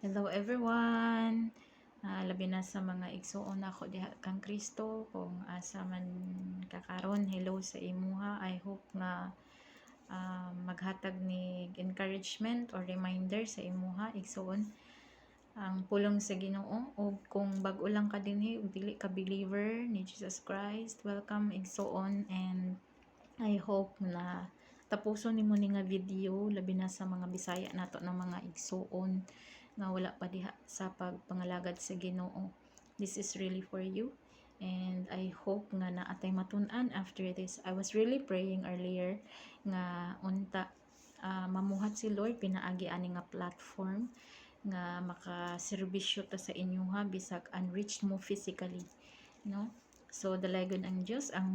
Hello everyone. Labi na sa mga igsuon ako diha kang Kristo kung asa man kakaron, hello sa imuha. I hope nga maghatag ni encouragement or reminder sa imuha igsuon ang pulong sa Ginoo. O kung bag-o lang ka dinhi ug dili ka believer ni Jesus Christ, welcome igsuon, and I hope na tapuson nimo ni nga video labi na sa mga Bisaya nato ng mga igsuon nga wala pa diha sa pagpangalagad sa Ginoo. This is really for you, and I hope nga naatay matun-an after this. I was really praying earlier nga unta mamuhat si Lord pinaagi ani nga platform nga makaserbisyo ta sa inyo ha, bisag unreached mo physically, no? So dalagon ang Dios ang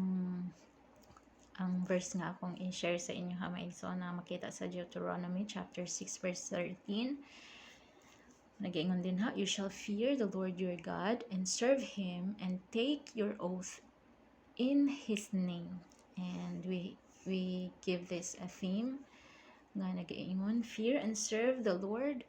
verse nga akong i-share sa inyo ha, maigso na makita sa Deuteronomy chapter 6 verse 13. Nag-iingon din ha, you shall fear the Lord your God and serve Him and take your oath in His name. And we give this a theme nga nag-iingon, fear and serve the Lord,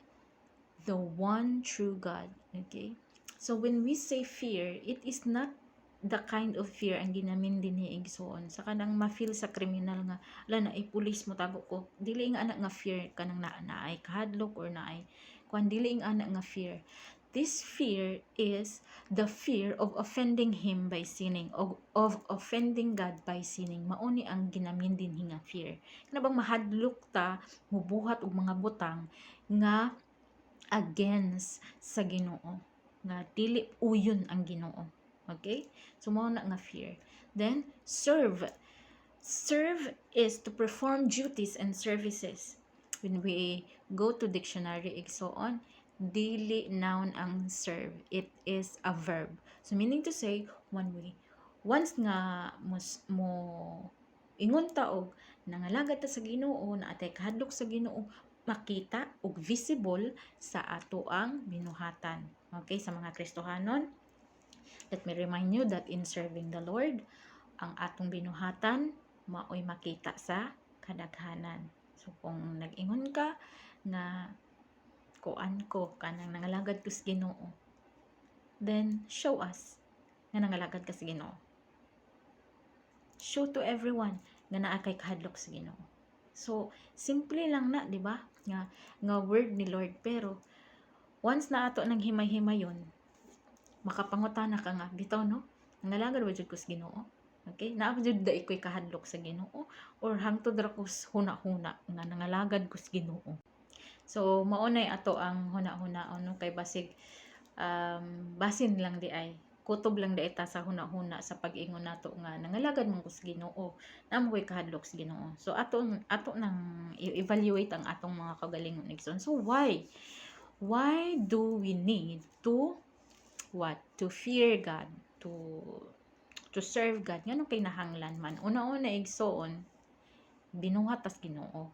the one true God. Okay? So when we say fear, it is not the kind of fear ang ginamin din ni igsoon sa kanang ma-feel sa kriminal nga ala na ay pulis mo tago ko, dili nga anak nga fear kanang na ay kahadlok or na ay kung dili nga anak nga fear. This fear is the fear of offending Him by sinning, of offending God by sinning. Mauni ang ginamin din nga fear. Kana bang mahadlok ta mubuhat og mga butang nga against sa Ginoo, nga dili uyon ang Ginoo. Okay? So mao na nga fear. Then serve. Serve is to perform duties and services. When we go to dictionary igsoon, dili noun ang serve. It is a verb. So meaning to say, once nga mo ingon ta og nangalagad ta sa Ginoo, na atay kahadlok sa Ginoo, makita og visible sa ato ang binuhatan. Okay, sa mga Kristohanon, let me remind you that in serving the Lord, ang atong binuhatan maoy makita sa kadaghanan. So kung nag-ingon ka na kuan ko kanang nangalagad ko sa Ginoo, then show us nga nangalagad ka sa Ginoo. Show to everyone nga naa kay kahadlok sa Ginoo. So simple lang na, di ba? Nga word ni Lord, pero once na ato nang himay-himayon, makapangutana ka nga bitaw no, nangalagad ba jud ko sa Ginoo? Okay, naa jud da ikoy kahadlok sa Ginoo, or hangtod ra ko huna-huna nga nangalagad ko sa Ginoo. So mao nay ato ang huna-hunaon no, kay basig basin lang di ay kutob lang di ta sa huna-huna sa pag-ingon nato nga nangalagad man ko sa Ginoo, namo koy kahadlok sa Ginoo. So ato nang i-evaluate ang atong mga kagalingon igsoon. So why do we need to fear God, to serve God? Nganong kinahanglan man? Una-una igsoon, binuhat tas Ginoo,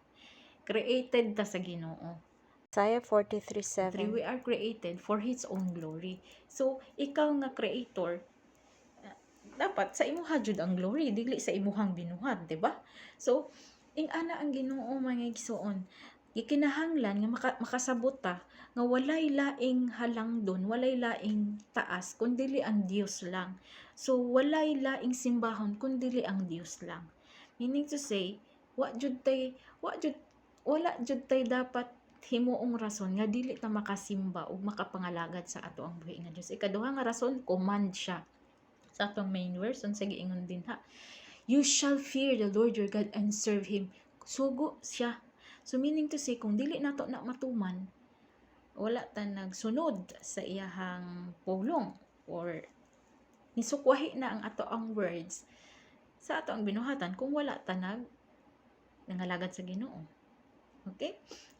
created ta sa Ginoo. Isaiah 43:7. We are created for His own glory. So ikaw nga creator, dapat sa imuha jud ang glory, dili sa imuhang binuhat, di ba? So ing ana ang Ginoo mga igsoon, gikinahanglan nga makasabot ta nga walay laing halangdon, walay laing taas kundi ang Dios lang. So walay laing simbahon kundi ang Dios lang. Meaning to say, wala jud tay dapat himuong rason nga dili ta makasimba ug makapangalagad sa ato ang buhi nga Dios. Ikaduha nga rason, command siya. Sa atong main verse, sa giingon din ha, you shall fear the Lord your God and serve Him. Sugo siya. So meaning to say, kung dili nato na matuman, wala ta nagsunod sa iyahang pulong, or nisukwahi na ang ato ang words sa ato ang binuhatan kung wala ta nangalagad sa Ginoo. Okay?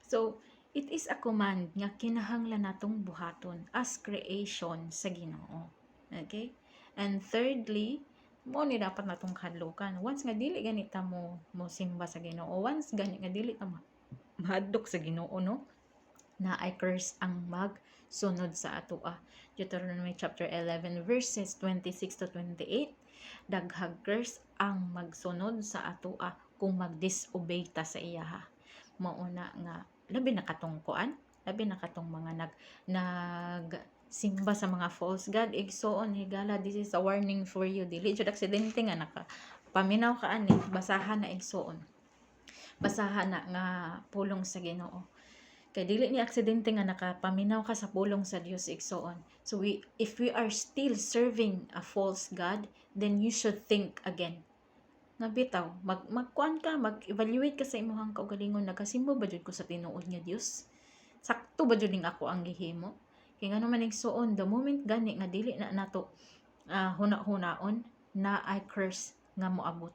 So it is a command nga kinahanglan natong buhaton as creation sa Ginoo. Okay? And thirdly, mo ni dapat natong kahadlokan. Once nga dili ganita mo simba sa Ginoo, once gani nga dili ta mahadlok sa Ginoo, no, na ay curse ang magsunod sa ato. Deuteronomy chapter 11 verses 26 to 28, daghag curse ang magsunod sa ato kung mag-disobey ta sa iya. Mauna nga labi na katungkuan, labi na katong mga nag simba sa mga false god igsoon higala, this is a warning for you. Dili jud aksidente nga naka paminaw ka ani, basahan na igsoon, basahan na nga pulong sa Ginoo. Kay dili ni aksidente nga nakapaminaw ka sa pulong sa Dios igsoon. So if we are still serving a false god, then you should think again. Nga bitaw, magkuan ka, mag-evaluate ka sa imong kaugalingon, nagasimbo ba jud ko sa tinuod nga Dios? Sakto ba jud ning ako ang gihimo? Kay ngano man igsoon, the moment gani nga dili na nato huna-hunaon, na I curse nga moabot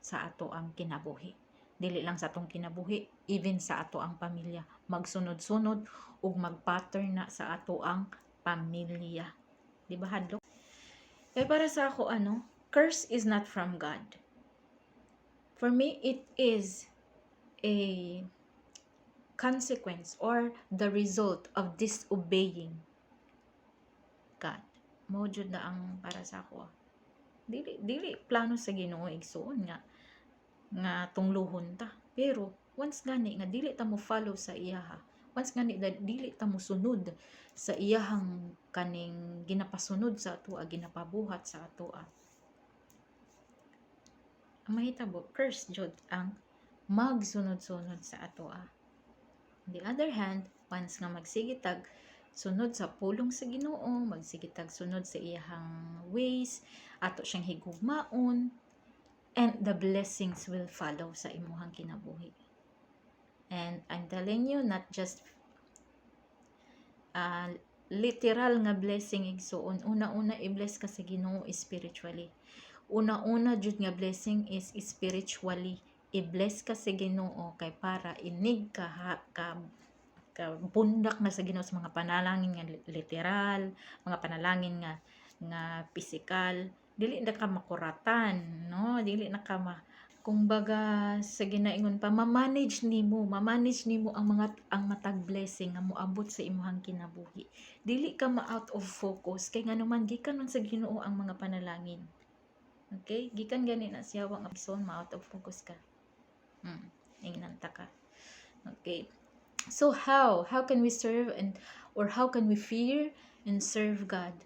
sa ato ang kinabuhi. Dili lang sa atong kinabuhi, even sa ato ang pamilya. Magsunod-sunod ug mag-pattern na sa ato ang pamilya. Di ba hadlok? Kaya para sa ako curse is not from God. For me, it is a consequence or the result of disobeying God. Mo jud na ang para sa ako. Dili plano sa Ginoo igsoon nga tungluhon ta. Pero once gani nga dili ta mo follow sa iyaha, once gani dili ta mo sunod sa iyahang kaning ginapasunod sa atoa, ginapabuhat sa atoa, ang mahitabo curse jud ang magsunod-sunod sa atoa. On the other hand, once nga magsigitag sunod sa pulong sa Ginoo, magsigitag sunod sa iyahang ways, ato siyang higugmaon, and the blessings will follow sa imuhang kinabuhi. And I'm telling you, not just literal nga blessing igsoon. Una-una i-bless ka sa Ginoo spiritually. Una-una jud nga blessing is spiritually. I-bless ka sa Ginoo kay para inig ka bundak na sa Ginoo sa mga panalangin nga literal, mga panalangin nga physical. Dili na ka makuratan, no? Dili na ka kung baga sa ginaingon pa, mamanage nimo ang matag blessing nga moabot sa imuhang kinabuhi. Dili ka ma-out of focus kay nganuman gikan man sa Ginoo ang mga panalangin. Okay? Gikan gani na siya wa nga son ma-out of focus ka. Ingnanta ka. Okay. So how can we serve or how can we fear and serve God?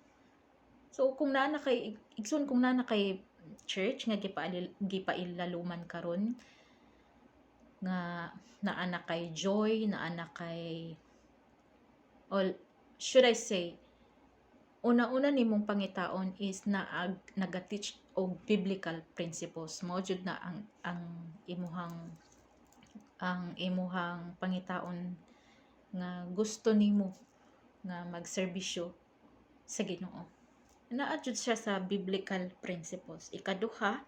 So kung naa na kay igsoon, kung naa na kay church nga gipailaluman karon nga naa na kay joy, naa na kay, or should I say, una-una nimong pangitaon is naga-teach og biblical principles. Mao jud na ang imuhang pangitaon nga gusto nimo nga magserbisyo sa Ginoo. Naa jud siya sa biblical principles. Ikaduha,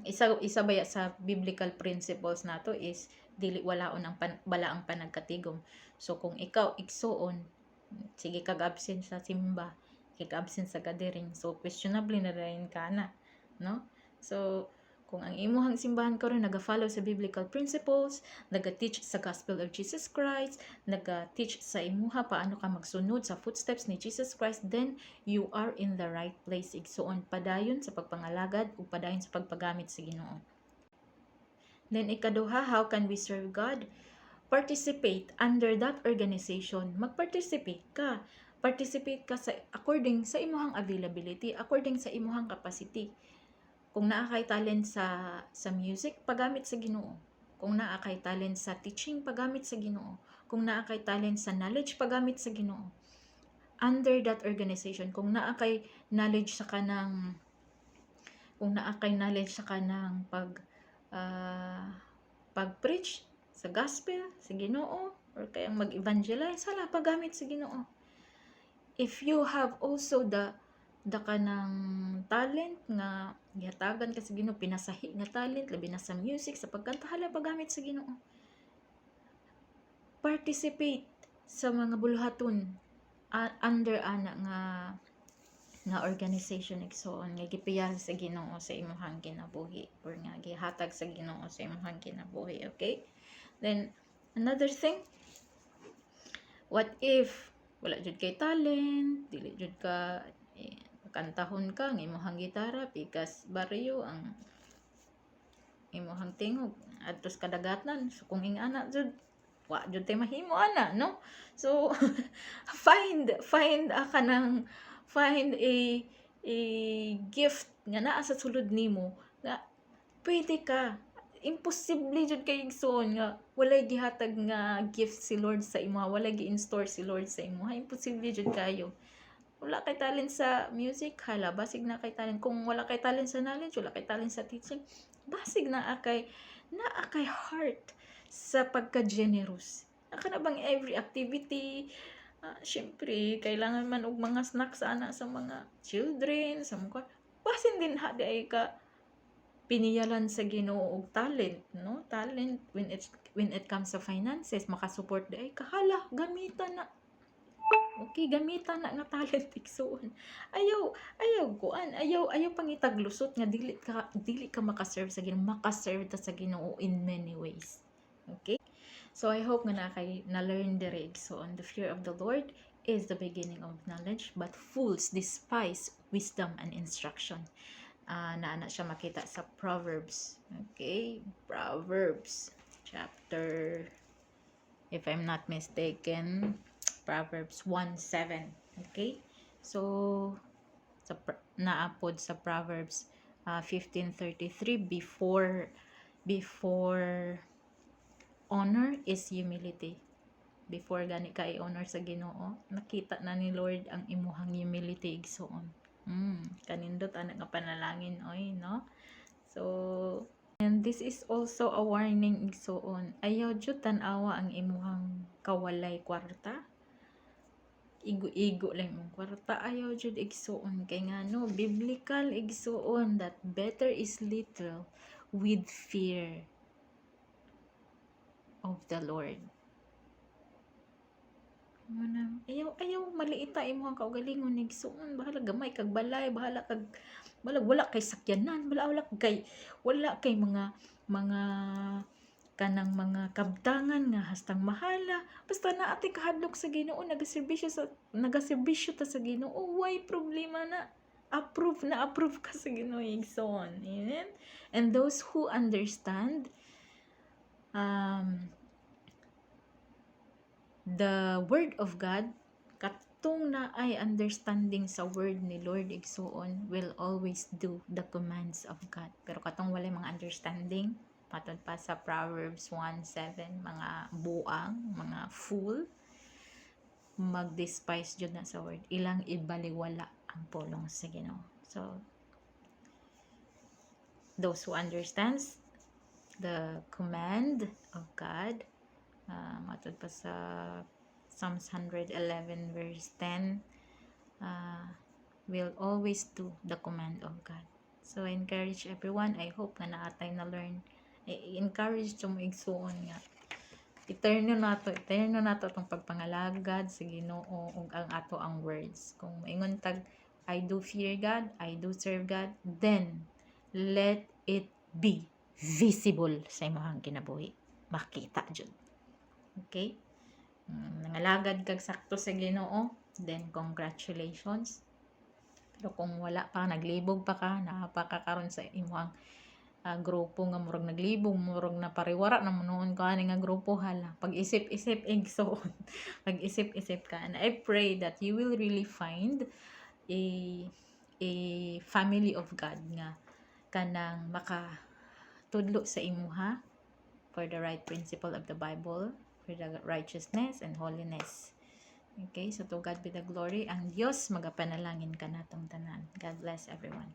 isa baya sa biblical principles nato is dili walaon ang balaang panagkatigom. So kung ikaw igsuon, sige kag absent sa simba, kag absent sa gathering, so questionable na rin ka na, no? So kung ang imuhang simbahan karon naga-follow sa biblical principles, naga-teach sa gospel of Jesus Christ, naga-teach sa imuha paano ka magsunod sa footsteps ni Jesus Christ, then you are in the right place igsuon, padayon sa pagpangalagad ug padayon sa pagpagamit sa Ginoo. Then ikaduha, how can we serve God? Participate under that organization. Mag-participate ka. Participate ka according sa imuhang availability, according sa imuhang capacity. Kung naa kay talent sa music, pagamit sa Ginoo. Kung naa kay talent sa teaching, pagamit sa Ginoo. Kung naa kay talent sa knowledge, pagamit sa Ginoo. Under that organization, kung naa kay knowledge sa kanang pag-preach sa gospel sa Ginoo, or kayang mag-evangelize, hala pagamit sa Ginoo. If you have also the kanang talent nga gihatagan ka sa Ginoo, pinasahi nga talent labi na sa music, sa pagkanta, hala pagamit sa Ginoo. Participate sa mga buluhaton under ana nga organization igsoon nga gipiyal sa Ginoo sa imuhang kinabuhi, or nga gihatag sa Ginoo sa imuhang kinabuhi. Okay? Then another thing, what if wala jud kay talent, dili jud ka kantahon ka ng imuhang gitara, pikas baryo ang imuhang tingog adtos kadagatan, so kung ingana jud wa jud tay mahimo ana, no? So find find a gift nga naa sa sulod nimo nga pwede ka. Imposible jud kay igsoon nga walay gihatag nga gift si Lord sa imo, walay gi-install si Lord sa imo. Imposible jud kayo. Wala kay talent sa music, hala, basig na kay talent. Kung wala kay talent sa knowledge, wala kay talent sa teaching, basig na kay heart sa pagka-generous. Naka na bang every activity, syempre, kailangan man og mga snacks ana sa mga children, sa mga, basin din ha, di ay ka piniyalan sa Ginoo og talent, no? Talent when it comes sa finances, makasupport di ay kahala, gamitan na. Okay, gamitan na nga talent igsoon. Ayaw pangitaglusot nga dili ka makaserve sa Ginoo, makaserve ta sa Ginoo in many ways. Okay? So I hope nga na learn dire igsoon. The fear of the Lord is the beginning of knowledge, but fools despise wisdom and instruction. Naana siya makita sa Proverbs. Okay? Proverbs chapter, if I'm not mistaken, Proverbs 1:7. Okay? So, naapod sa Proverbs 15:33, before honor is humility. Before gani ka i-honor sa Ginoo, nakita na ni Lord ang imuhang humility igsoon. Kanindot ana nga panalangin oy, no? So, and this is also a warning igsoon. Ayaw jud tan-awa ang imuhang kawalay kwarta. Igo-igo lang mong kwarta, ayaw jud igsuon kay ngano biblical igsuon that better is little with fear of the Lord. Ayaw maliita imong kaugalingon igsuon, bahala gamay kag balay, bahala wala kay sakyanan, wala kay mga kanang mga kabtangan nga hastang mahala, basta na ati kahadlok sa Ginoo, nagaserbisyo ta sa Ginoo, why problema na. Approve ka sa Ginoo igsoon. Amen. And those who understand the word of God, katong na ay understanding sa word ni Lord igsoon, will always do the commands of God. Pero katong walay mga understanding, patod pa sa Proverbs 1:7, mga buang, mga fool, mag-despise jud na sa word, ilang ibaliwala ang pulong sa Ginoo. So, those who understands the command of God, matod pa sa Psalms 111 verse 10, will always do the command of God. So, I encourage everyone, I hope na naatay na learn, i-encourage to mo igsuon nga eterno nato itong pagpangalagad sa Ginoo ug ang ato ang words. Kung maingon tag I do fear God, I do serve God, then let it be visible sa imong kinabuhi, makita jud. Okay? Nangalagad kag sakto sa Ginoo, then congratulations. Pero kung wala pa, naglibog pa ka, napakakaroon sa imong grupo nga murag naglibog, murag na pariwara na noon ka ani nga grupo, hala, pag-isip-isip igsoon. Pag-isip-isip ka, and I pray that you will really find a family of God nga kanang makatudlo sa imuha for the right principle of the Bible, for the righteousness and holiness. Okay, so to God be the glory. Ang Diyos magapanalangin ka natong tanan. God bless everyone.